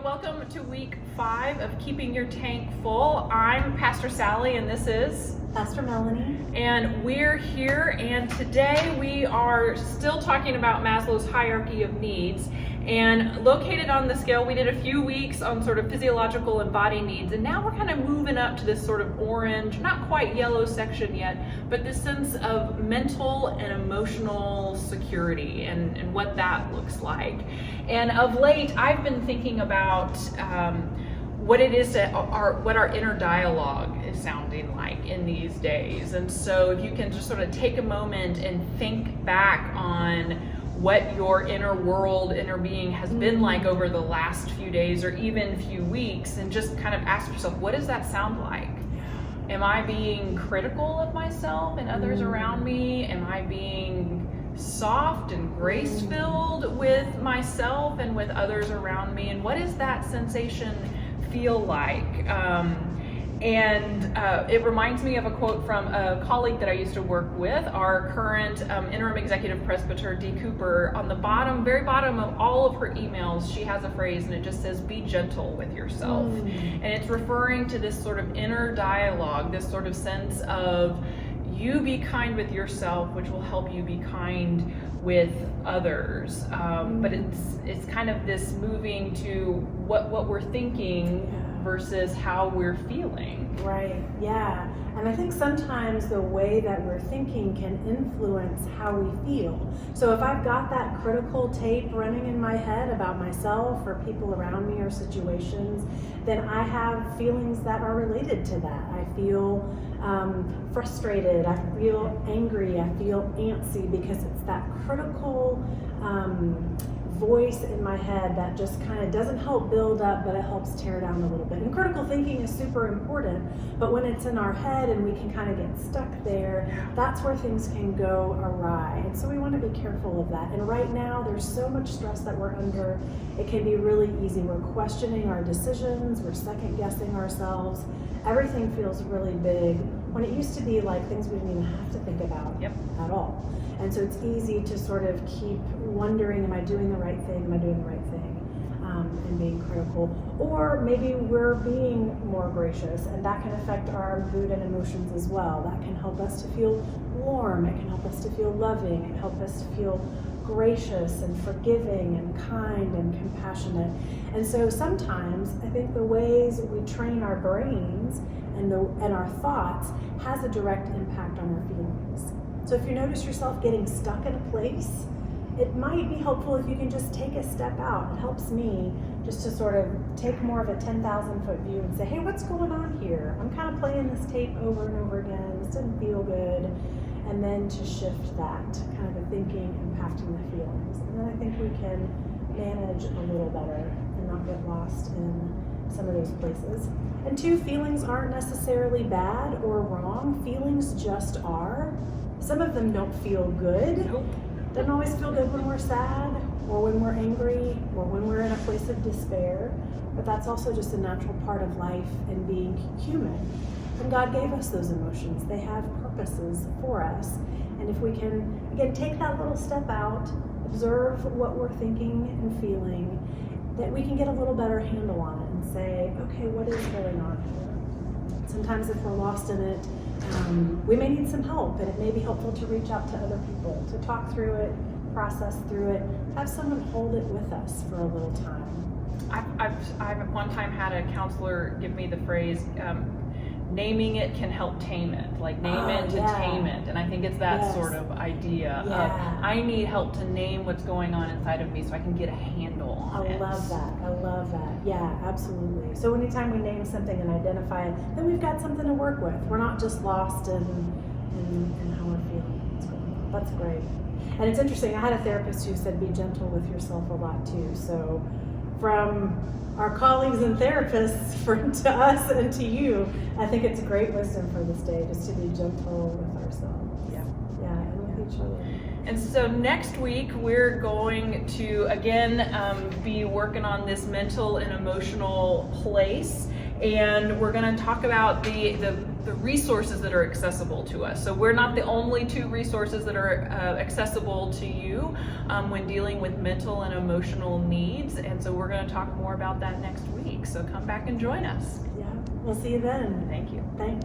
welcome to week 5 of Keeping Your Tank Full. I'm Pastor Sally and this is Pastor Melanie. And we're here, and today we are still talking about Maslow's hierarchy of needs. And located on the scale, we did a few weeks on sort of physiological and body needs, and now we're kind of moving up to this sort of orange, not quite yellow section yet, but this sense of mental and emotional security and what that looks like. And of late, I've been thinking about what it is that what our inner dialogue is sounding like in these days. And so if you can just sort of take a moment and think back on what your inner world, inner being has been like over the last few days or even few weeks, and just kind of ask yourself, what does that sound like? Am I being critical of myself and others around me? Am I being soft and grace-filled with myself and with others around me? And what does that sensation feel like? It reminds me of a quote from a colleague that I used to work with, our current interim executive presbyter, Dee Cooper. On the bottom, very bottom of all of her emails, she has a phrase, and it just says, "Be gentle with yourself." And it's referring to this sort of inner dialogue, this sort of sense of you be kind with yourself, which will help you be kind with others. But it's kind of this moving to what we're thinking versus how we're feeling. Right, yeah. And I think sometimes the way that we're thinking can influence how we feel. So if I've got that critical tape running in my head about myself or people around me or situations, then I have feelings that are related to that. I feel frustrated, I feel angry, I feel antsy, because it's that critical voice in my head that just kind of doesn't help build up, but it helps tear down a little bit. And critical thinking is super important, but when it's in our head and we can kind of get stuck there, that's where things can go awry. And so we want to be careful of that. And right now, there's so much stress that we're under, it can be really easy. We're questioning our decisions, we're second guessing ourselves. Everything feels really big, when it used to be like things we didn't even have to think about at all. And so it's easy to sort of keep wondering, am I doing the right thing? Am I doing the right thing? And being critical. Or maybe we're being more gracious, and that can affect our mood and emotions as well. That can help us to feel warm. It can help us to feel loving. It can help us to feel gracious and forgiving and kind and compassionate. And so sometimes I think the ways we train our brains and our thoughts has a direct impact on our feelings. So if you notice yourself getting stuck in a place, it might be helpful if you can just take a step out. It helps me just to sort of take more of a 10,000-foot view and say, hey, what's going on here? I'm kind of playing this tape over and over again. This didn't feel good. And then to shift that, kind of the thinking impacting the feelings. And then I think we can manage a little better and not get lost in some of those places. And 2, feelings aren't necessarily bad or wrong. Feelings just are. Some of them don't feel good. Doesn't always feel good when we're sad or when we're angry or when we're in a place of despair. But that's also just a natural part of life and being human. And God gave us those emotions. They have purposes for us. And if we can, again, take that little step out, observe what we're thinking and feeling, that we can get a little better handle on it and say, okay, what is going on here? Sometimes if we're lost in it, we may need some help, and it may be helpful to reach out to other people, to talk through it, process through it, have someone hold it with us for a little time. I've at one time had a counselor give me the phrase, naming it can help tame it, like name it to tame it. And I think it's that sort of idea of I need help to name what's going on inside of me so I can get a handle on it. I love that. Yeah, absolutely. So anytime we name something and identify it, then we've got something to work with. We're not just lost in how we're feeling, what's going on. That's great. And it's interesting, I had a therapist who said be gentle with yourself a lot too. So from our colleagues and therapists, to us and to you, I think it's great wisdom for this day, just to be gentle with ourselves. And with each other. And so next week we're going to again be working on this mental and emotional place, and we're going to talk about the the resources that are accessible to us. So we're not the only two resources that are accessible to you when dealing with mental and emotional needs. And so we're going to talk more about that next week. So come back and join us. Yeah, we'll see you then. Thank you. Thanks.